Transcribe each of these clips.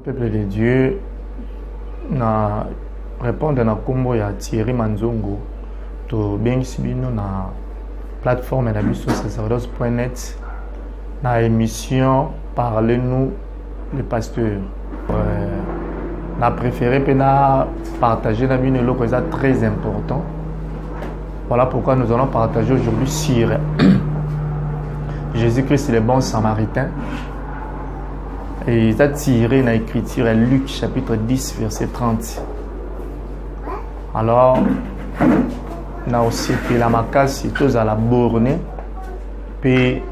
Peuple de Dieu, na répondre na kombo ya Thierry Manzongo to bengisi bino na plateforme na biso sacerdoce.net na émission Parlez-nous le pasteur. Na préféré pena partager na bino loko ça très important. Voilà pourquoi nous allons partager aujourd'hui sur Jésus-Christ le bon samaritain. Et il a tiré dans l'écriture à Luc chapitre 10 verset 30. Alors, on a aussi fait la macasse, tous à la borne, et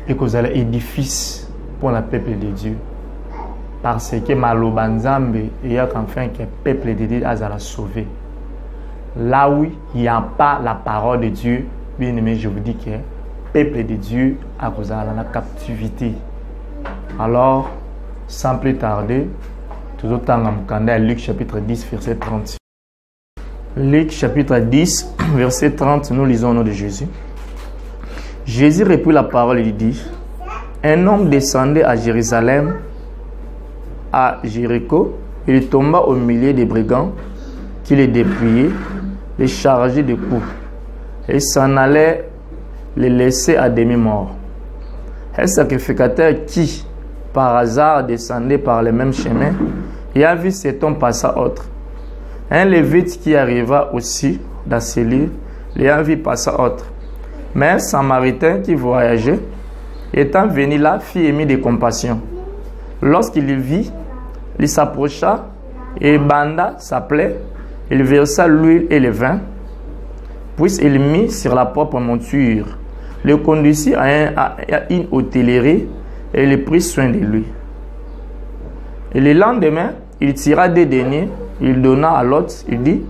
que à l'édifice pour le peuple de Dieu. Parce que Malobanzambe, il y a enfin que le peuple de Dieu a la sauver. Là où il n'y a pas la parole de Dieu, bien aimé, je vous dis que le peuple de Dieu a la captivité. Alors, sans plus tarder, tout autant à Luc chapitre 10, verset 30. Luc chapitre 10, verset 30, nous lisons au nom de Jésus. Jésus reprit la parole et dit, un homme descendait à Jérusalem, à Jéricho, il tomba au milieu des brigands qui les dépouillaient, les chargeaient de coups, et s'en allait les laisser à demi-mort. Un sacrificateur qui, par hasard, descendait par le même chemin, et a vu cet homme passer autre. Un lévite qui arriva aussi dans ces lieux, l'ayant vu passer autre. Mais un samaritain qui voyageait, étant venu là, fit émis de compassion. Lorsqu'il le vit, il s'approcha et banda sa plaie, il versa l'huile et le vin, puis il mit sur la propre monture, le conduisit à une hôtellerie et il prit soin de lui. Et le lendemain, il tira des deniers, il donna à l'autre, il dit,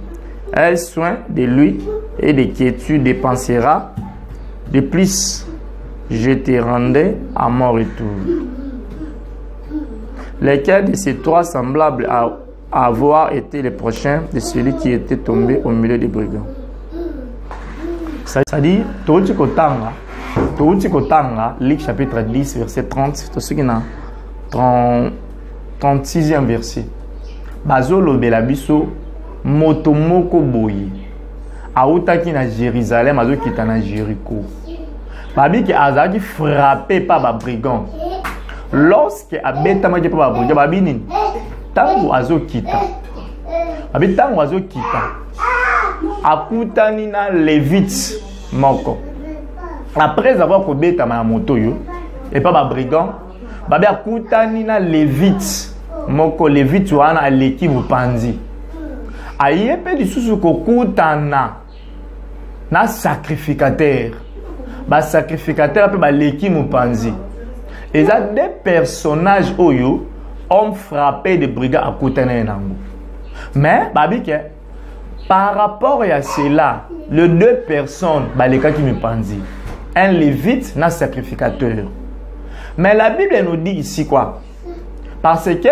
aie soin de lui et de qui tu dépenseras, de plus, je te rendrai à mon retour. Lesquels de ces trois semblables à avoir été les prochains de celui qui était tombé au milieu des brigands. C'est-à-dire, tout ce Kotanga, Luc chapitre 10, verset 30, tout ce qui est 36e verset. Bazolo belabiso motomoko boye. Aoutaki na Jérusalem, azo kita na Jéricho. Babi ki azaki frappé par ba brigand. Lorsque abeta ma par ba brigand, babi nini? Tango azo kita. Babi tango azo kita. Akutani na Lévite moko. Après avoir coupé ta moto yo et pas ba brigand, babi akutani na Lévite moko Lévite wana aleki bupanzi. Ayepe lisusu kokutana na sacrificateur. Ba sacrificateur pe ba leki mupanzi. Et ça des personnages oyo ont frappé de brigands akutana nango. Mais babi ke par rapport à cela, les deux personnes ba leka ki mupanzi. Un lévite, un sacrificateur. Mais la Bible nous dit ici quoi? Parce que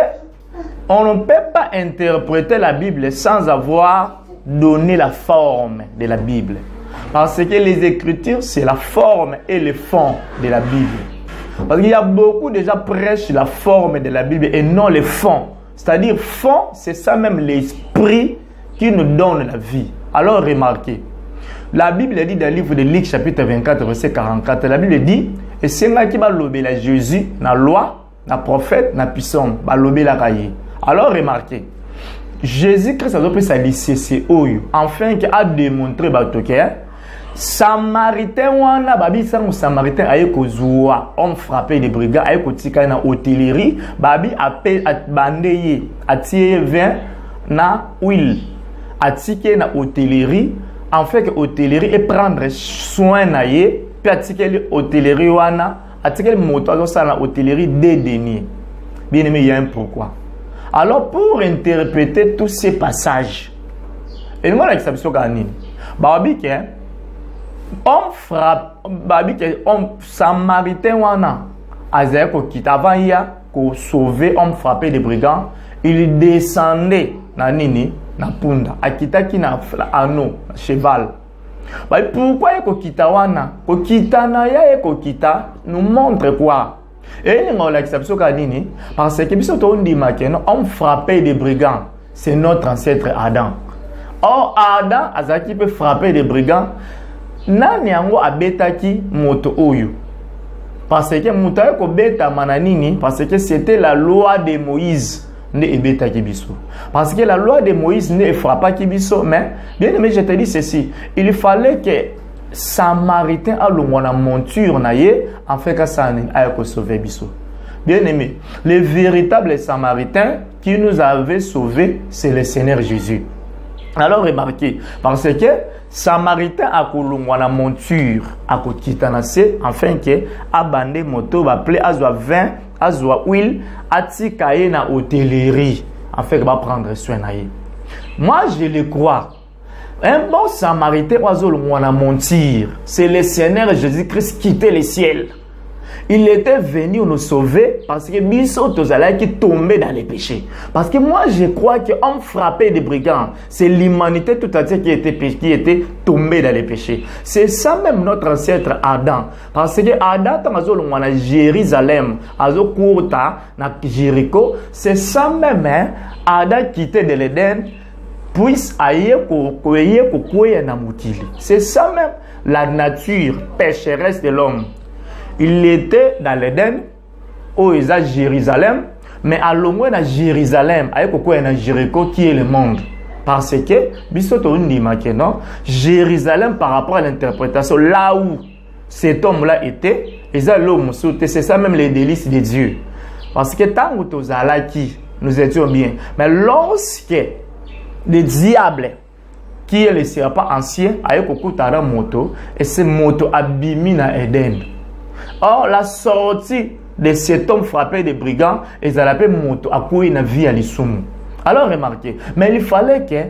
on ne peut pas interpréter la Bible sans avoir donné la forme de la Bible. Parce que les Écritures, c'est la forme et le fond de la Bible. Parce qu'il y a beaucoup déjà prêchent la forme de la Bible et non le fond. C'est-à-dire, fond, c'est ça même l'esprit qui nous donne la vie. Alors, remarquez. La Bible dit dans le livre de Luc chapitre 24 verset 44, la Bible dit, et c'est là qui va lober la Jésus, la loi, la prophète, la puissance, va lober la cahier. Alors remarquez, Jésus-Christ a fait sa lycée enfin qui a démontré que Samaritain wana babi sang Samaritain aye kozwa homme frappé de brigands aye kotika na hôtellerie babi appel at bandeye atie vin na huile atike na hôtellerie en fait que hôtellerie et prendre soin na ye puis atike hôtellerie wana atike moto azo sala na hôtellerie des deniers. Bien aimé, il y a un pourquoi. Alors pour interpréter tous ces passages, et nous avons l'exception gagnée. Babi que on frappe, babi que on samaritain wana azeko kita avant ya ko sauver homme frappé des brigands, il descendait na nini na punda, akita ki na ano cheval. Bah pourquoi ko kita wana, ko kita na ya ko kita nous montre quoi? Et on a l'exception Kadini, parce que biso to ndima que on frappait des brigands, c'est notre ancêtre Adam. Or Adam azaki peut frapper des brigands, nani yango abetaki moto oyo. Parce que moto ko beta mananini, parce que c'était la loi de Moïse. Parce que la loi de Moïse ne frappa pas biso, mais bien aimé, je te dis ceci, il fallait que Samaritain a le mona monture naie en fait que ça a sauvé biso. Bien aimé, le véritable Samaritain qui nous avait sauvés, c'est le Seigneur Jésus. Alors remarquez, parce que Samaritain a la monture a kokitanase afin que abandé moto va plaît azwa vin azwa huile atikaye na hôtellerie afin que va prendre soin naie. Moi je le crois. Un bon Samaritain oiseau la monture, c'est le Seigneur Jésus-Christ qui quittait le ciel. Il était venu nous sauver parce que biso tozala qui tombait dans les péchés. Parce que moi je crois qu'on frappait des brigands. C'est l'humanité tout entière qui était tombée dans les péchés. C'est ça même notre ancêtre Adam. Parce que Adam dans la Jérusalem, azo courta na Jéricho, c'est ça même Adam quitté de l'Éden. Puisse aille na mutili. C'est ça même la nature pécheresse de l'homme. Il était dans l'Éden, où il y a Jérusalem, mais à l'ombre de Jérusalem, avec Jéricho qui est le monde. Parce que, Jérusalem par rapport à l'interprétation, là où cet homme-là était, c'est ça même les délices de Dieu. Parce que tant que nous étions bien, mais lorsque le diable, qui est le serpent ancien, avec un moto, et ce moto abîmé dans Éden. Or, la sortie de cet homme frappé des brigands, ils allaient moto à quoi une vie à l'issum. Alors, remarquez, mais il fallait que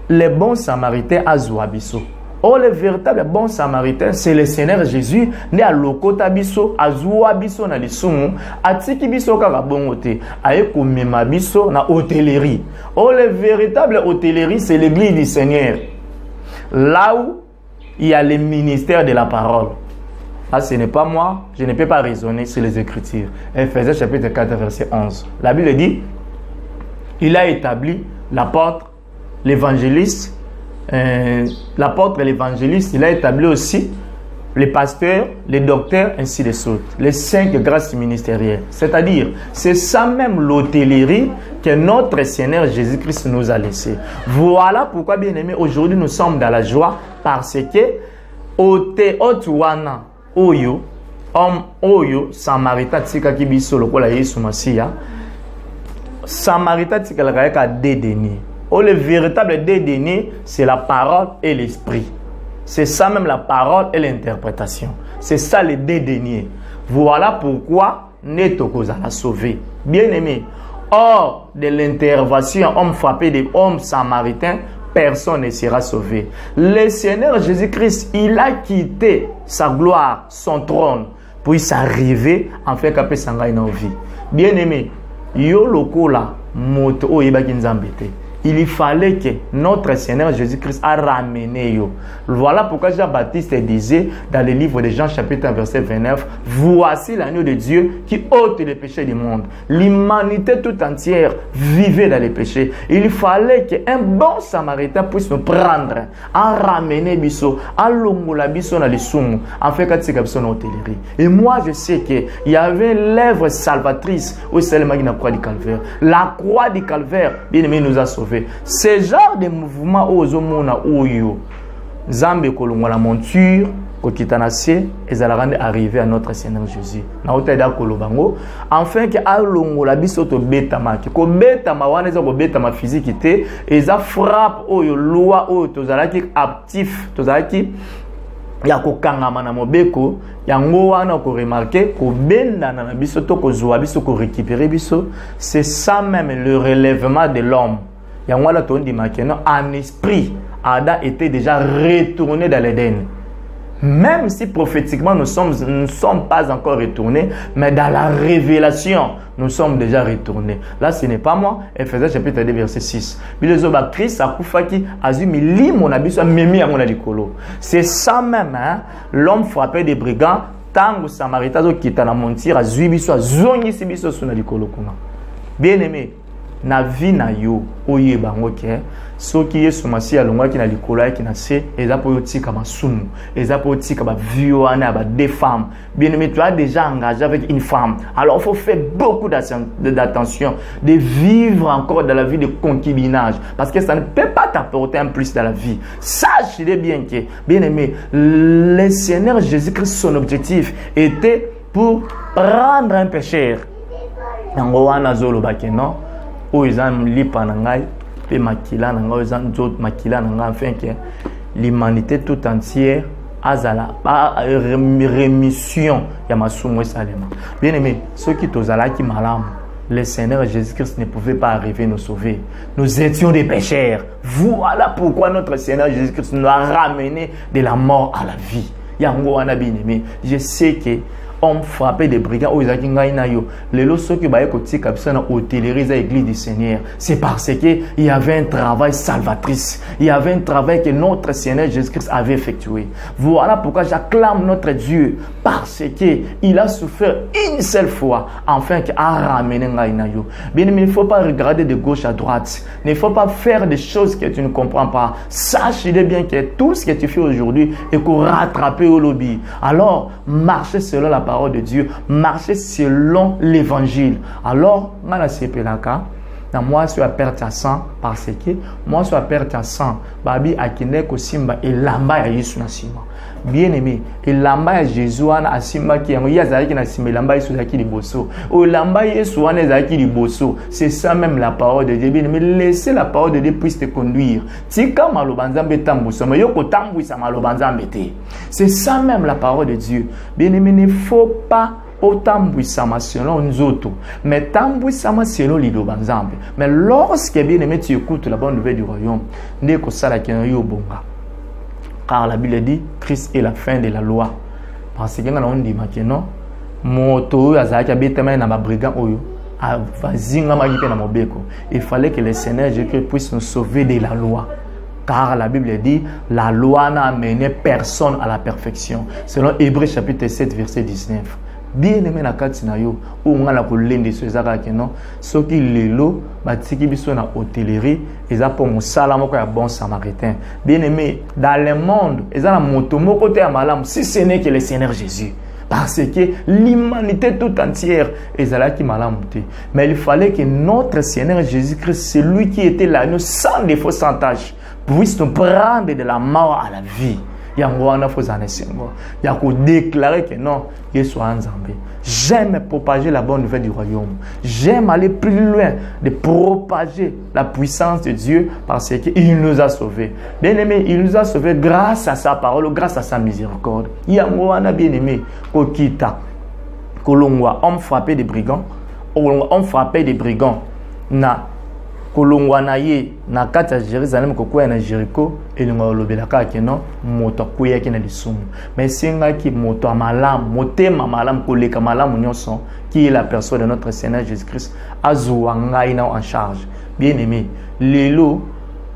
les bons samaritains azuabiso. Or, le véritable bon samaritain, c'est le Seigneur Jésus, né à Lokota biso, azuabiso na l'issum, atiki biso karabongote, aeko mema biso na hôtellerie. Or, le véritable hôtellerie, c'est l'église du Seigneur. Là où il y a le ministère de la parole. Ah, ce n'est pas moi, je ne peux pas raisonner sur les Écritures. Ephésiens chapitre 4, verset 11. La Bible dit, il a établi l'apôtre, l'évangéliste, l'apôtre et l'évangéliste, il a établi aussi les pasteurs, les docteurs, ainsi de suite. Les 5 grâces ministérielles. C'est-à-dire, c'est ça même l'hôtellerie que notre Seigneur Jésus-Christ nous a laissé. Voilà pourquoi, bien aimé, aujourd'hui nous sommes dans la joie parce que Otuana, Oyo, Samaritain tika ki biso lokola Yesu Masiya, Samaritain tika la ka dédaigné. Le véritable dédaigné, c'est la parole et l'esprit. C'est ça même la parole et l'interprétation. C'est ça le dédaigné. Voilà pourquoi Netoko a sauvé. Bien aimé, hors de l'intervention, homme frappé des hommes samaritains, personne ne sera sauvé. Le Seigneur Jésus-Christ, il a quitté sa gloire, son trône, pour s'arriver en fait qu'après sanga une vie. Bien aimé, yo lokola moto o yebaki nzambete. Il fallait que notre Seigneur Jésus-Christ a ramené yo. Voilà pourquoi Jean-Baptiste disait dans le livre de Jean chapitre 1 verset 29, voici l'agneau de Dieu qui ôte les péchés du monde. L'humanité tout entière vivait dans les péchés. Il fallait qu'un bon samaritain puisse nous prendre, à ramener biso, à longola biso dans les soumous, en fait quand c'est comme ça dans l'hôtellerie. Et moi je sais qu'il y avait l'œuvre salvatrice au seulement la croix du calvaire. La croix du calvaire, bien aimé, nous a sauvés. Ce genre de mouvement aux hommes oyo Zambé kolongo la monture kokitanase et ça rendre arriver à notre Seigneur Jésus. Na oteda kolobango enfin que alongo la biso to betama ko betama wana za ko betama physique té et ça frappe oyo loi oyo tozalaki actif tozalaki ya kokangama na mobeko yango wana ko remarquer ko benda na biso to ko zwa biso ko récupérer biso, c'est ça même le relèvement de l'homme. En esprit, Adam était déjà retourné dans l'Éden. Même si prophétiquement nous ne sommes pas encore retournés, mais dans la révélation, nous sommes déjà retournés. Là, ce n'est pas moi. Ephésiens chapitre 2, verset 6. C'est ça même, hein? L'homme frappé des brigands, tango Samaritain zo kita na montir azui biso azongi si biso suna likolo kuna. Bien aimé, na vie na yo oye bango ke soki Yesu masi alongwaki na likolo yaki na se eza po yotika masumu eza po yotika ba violana ba deux femmes. Bien aimé, tu as déjà engagé avec une femme, alors il faut faire beaucoup d'attention de vivre encore dans la vie de concubinage parce que ça ne peut pas t'apporter un plus dans la vie. Sache bien que bien aimé, le Seigneur Jésus-Christ, son objectif était pour prendre un pécheur. Yango wana zolo bakeno o ezan lipa na ngai pe makila na ngai ezan nzot makila na ngai afin que l'humanité tout entière azala ba rémission ya masumu esalema. Bien aimé, ceux qui tozalaki malamu, le Seigneur Jésus-Christ ne pouvait pas arriver nous sauver. Nous étions des pécheurs. Voilà pourquoi notre Seigneur Jésus-Christ nous a ramené de la mort à la vie. Yango wana bien aimé, je sais que on frappait des brigands aux Akingaïnayo. Les lots qui baillent côté capsule na hôtellerie à l'église du Seigneur. C'est parce que il y avait un travail salvatrice. Il y avait un travail que notre Seigneur Jésus-Christ avait effectué. Voilà pourquoi j'acclame notre Dieu parce que il a souffert une seule fois afin qu'il a ramené Ngaïnayo. Bien aimé, il ne faut pas regarder de gauche à droite. Il ne faut pas faire des choses que tu ne comprends pas. Sache bien que tout ce que tu fais aujourd'hui est pour rattraper au lobby. Alors, marchez selon la parole de Dieu, marcher selon l'évangile. Alors, moi, je suis à perte à sang parce que moi, je suis à perte à sang. Babi akine ko simba et lamba ya Yesu na simba. Bien aimé, et lamba ya Jésus na simba ki yango yazaki na simba lamba Yesu zaki liboso. O lamba Yesu na zaki liboso. C'est ça même la parole de Dieu. Bien aimé, laissez la parole de Dieu puisse te conduire. Tika malobanzambe tambuso, mais yoko tambuisa malobanzambe te. C'est ça même la parole de Dieu. Bien aimé, il ne faut pas otambwisama selon nzoto, mais tambwisama selon lilobanzambe. Mais lorsque bien aimé tu écoutes la bonne nouvelle du royaume, neko sala kenyo bonga. Car la Bible dit Christ est la fin de la loi. Parce que on dit maintenant moto azaki abetama na ba brigand oyo avazinga magipe na mobeko. Il fallait que le Seigneur Jésus puisse nous sauver de la loi. Car la Bible dit la loi n'a amené personne à la perfection. Selon Hébreux chapitre 7 verset 19. Bien aimé na kati na yo ou ngala ko lende so ezaka keno soki lelo batiki biso na hôtellerie eza pour mosala moko ya bon samaritain. Bien aimé, dans le monde eza na moto moko te ya malamu si ce n'est que le Seigneur Jésus. Parce que l'humanité tout entière est là qui malamu te. Mais il fallait que notre Seigneur Jésus-Christ, celui qui était l'agneau sans défaut, sans tâche, puisse nous prendre de la mort à la vie. Il y a déclarer que non, il soit en Zambie. J'aime propager la bonne nouvelle du royaume. J'aime aller plus loin de propager la puissance de Dieu parce qu'il nous a sauvés. Bien aimé, il nous a sauvés grâce à sa parole, grâce à sa miséricorde. Il y a un bien aimé, Kokita, Kolongwa, homme frappé des brigands, homme frappé des brigands, na kolongwa na ye na kati ya Jérusalem kokuya na Jéricho elinga olobelaka keno moto akuyaki na lisumu mais singaki moto malamu motema malamu koleka malamu nyonso qui est la personne de notre Seigneur Jésus-Christ azwa ngai na en charge. Bien aimé, lelo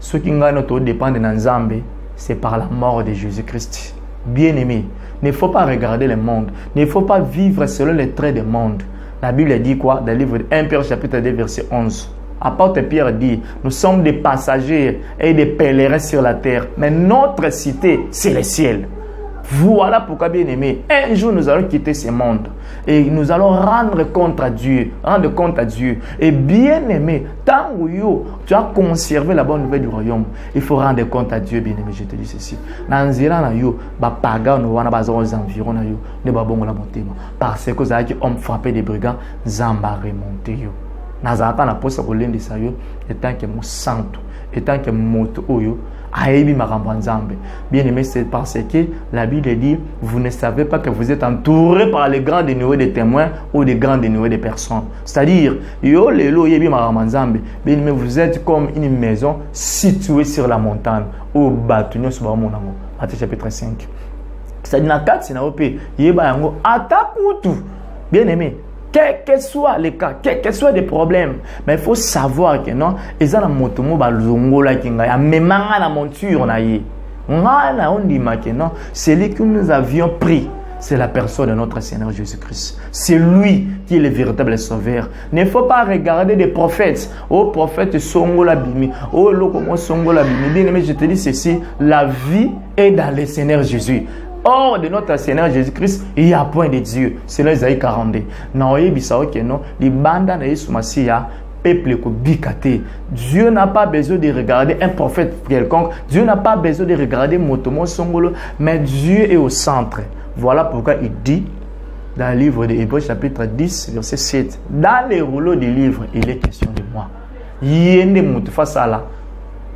ce qui ngai notre dépendre na Nzambe c'est par la mort de Jésus-Christ. Bien aimé, ne faut pas regarder le monde, ne faut pas vivre selon les traits du monde. La Bible dit quoi dans le livre de 1 Pierre chapitre 2 verset 11. Apôtre Pierre dit, nous sommes des passagers et des pèlerins sur la terre, mais notre cité, c'est le ciel. Voilà pourquoi, bien aimé, un jour nous allons quitter ce monde et nous allons rendre compte à Dieu, Et bien aimé, tant où tu as conservé la bonne nouvelle du royaume, il faut rendre compte à Dieu, bien aimé. Je te dis ceci. Parce que vous avez homme frappé des brigands, Zamba remonté. Nazaka na posa kolende sayo etant que mon santo etant que moto oyo aebi makambo nzambe. Bien aimé, c'est parce que la Bible dit vous ne savez pas que vous êtes entouré par les grands dénoués de témoins ou les grands dénoués de personnes. C'est-à-dire yo lelo yebi makambo nzambe. Bien aimé, vous êtes comme une maison située sur la montagne au batunyo suba monango. Matthieu chapitre 5. C'est-à-dire na kati na ope yeba yango atakutu. Bien aimé, quel que soit les cas, quel que soit des problèmes, mais il faut savoir que non, ils ont la moto bazongola kinga, ya memanga la monture na ye. On dit que non, celui que nous avions pris c'est la personne de notre Seigneur Jésus-Christ. C'est lui qui est le véritable sauveur. Il ne faut pas regarder des prophètes. Oh, prophète Songola Bimi. Oh, Lokomo Songola Bimi. Bien aimé, je te dis ceci. La vie est dans le Seigneur Jésus. Hors de notre Seigneur Jésus-Christ, il n'y a point de Dieu. C'est là Isaïe 42. Non, il y a non. Les bandes de Jésus peuple bikate. Dieu n'a pas besoin de regarder un prophète quelconque. Dieu n'a pas besoin de regarder Motomo Songolo. Mais Dieu est au centre. Voilà pourquoi il dit dans le livre de Hébreux chapitre 10 verset 7. Dans les rouleaux du livre, il est question de moi. Yende mutu face à la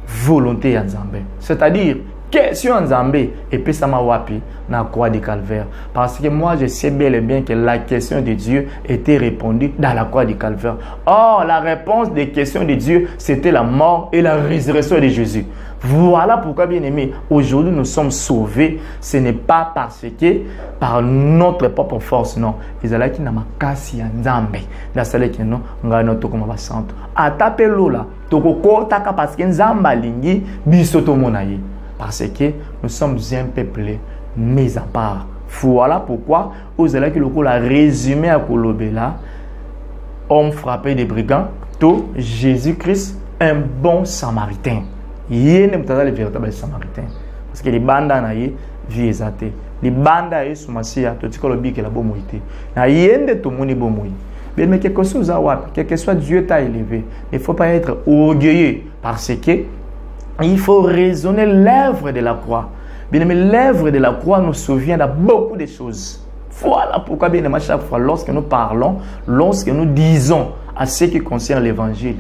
volonté en Zambé. C'est-à-dire question en Zambé et puis ça m'a wapi na croix du calvaire. Parce que moi je sais bel et bien que la question de Dieu était répondue dans la croix du calvaire. Or la réponse des questions de Dieu c'était la mort et la résurrection de Jésus. Voilà pourquoi bien aimé, aujourd'hui nous sommes sauvés. Ce n'est pas parce que par notre propre force, non. Ils qui n'a pas cassé en Zambé. La salle qui non, on a notre comme centre. À taper l'ola, toko kota parce que Zamba lingi bisoto monaye. Parce que nous sommes un peuple mis à part. Voilà pourquoi vous allez que le coup a résumé à Kolobela, homme frappé des brigands, tout Jésus-Christ, un bon samaritain. Il est le véritable samaritain. Parce que les bandes naïe vie exatée. Les bandes naïe sont massières, tout ce que le bic est la bonne moïté. Naïe de tout le monde est bon moïté. Mais quelque chose à voir, quel que soit Dieu t'a élevé, il ne faut pas être orgueilleux parce que il faut raisonner l'œuvre de la croix. Bien aimé, l'œuvre de la croix nous souvient de beaucoup de choses. Voilà pourquoi, bien aimé, chaque fois, lorsque nous parlons, lorsque nous disons à ce qui concerne l'évangile,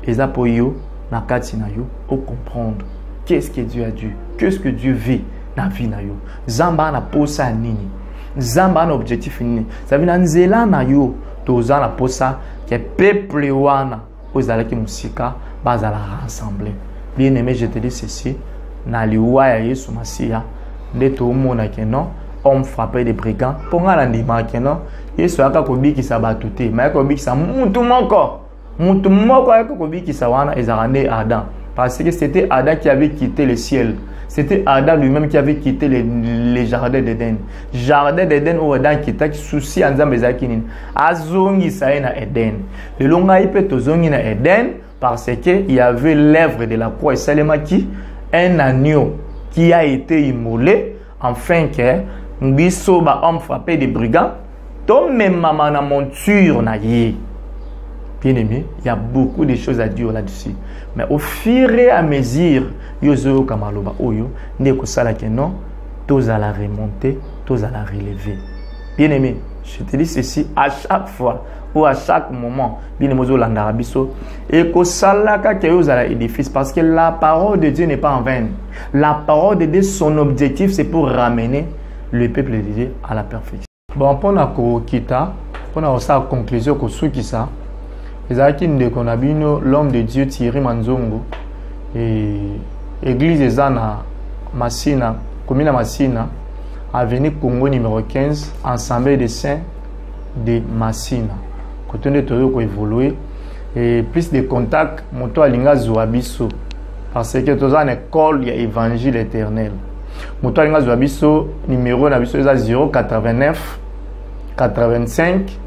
et ça pour vous, na kati na yo, pour comprendre qu'est-ce que Dieu a dit, qu'est-ce que Dieu veut dans la vie na yo. Zamba na posa nini, Zamba na objectif nini. Ça veut dire nzela na yo, toza na posa que peuple wana, ozala ki musika, bazala rassembler. Bien aimé, je te dis ceci, na liwa ya Yesu Masia, de tout le monde qui non, homme frappé des brigands, pour nga landima qui non, Yesu aka kobi ki sa batute, mais kobi ki sa mutu moko aka kobi ki sa wana ezarane Adam, parce que c'était Adam qui avait quitté le ciel. C'était Adam lui-même qui avait quitté les jardins d'Éden. Jardin d'Éden où Adam qui t'a souci en Zambé zakinin. Azongi sa na Éden. Le longa ipe to zongi na Éden. Parce qu'il y avait l'œuvre de la croix et Salemaki, un agneau qui a été immolé, afin que Mbiso, homme frappé des brigands, tombe même maman na monture na yé. Bien aimé, il y a beaucoup de choses à dire là-dessus. Mais au fur et à mesure, yozo kamaloba oyo, ndeko sala ke non, tous à la remonter, tous à la relever. Bien aimé, je te dis ceci à chaque fois. Ou à chaque moment, bien aimé, et que salaka que vous allez édifice parce que la parole de Dieu n'est pas en vain. La parole de Dieu, son objectif, c'est pour ramener le peuple de Dieu à la perfection. Bon, pour la kita, pour la conclusion que ce qui ça, les acquis qu'on a vu l'homme de Dieu Thierry Manzongo et l'église de Zana Massina, commune Massina, avenue Congo numéro 15, ensemble des saints de Massina. Côté de tout évoluer et plus de contacts moto alinga zuabiso parce que tous en école il y a évangile éternel moto alinga zuabiso numéro na biso 089 85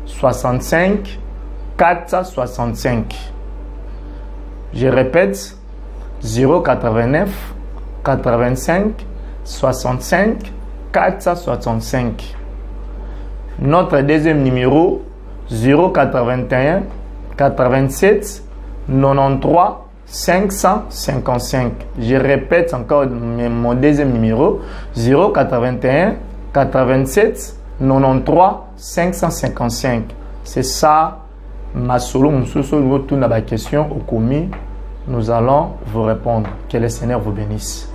65 465. Je répète 089 85 65 465. Notre deuxième numéro 081 87 93 555. Je répète encore mon deuxième numéro 081 87 93 555. C'est ça ma solo mon question au commis. Nous allons vous répondre. Que le Seigneur vous bénisse.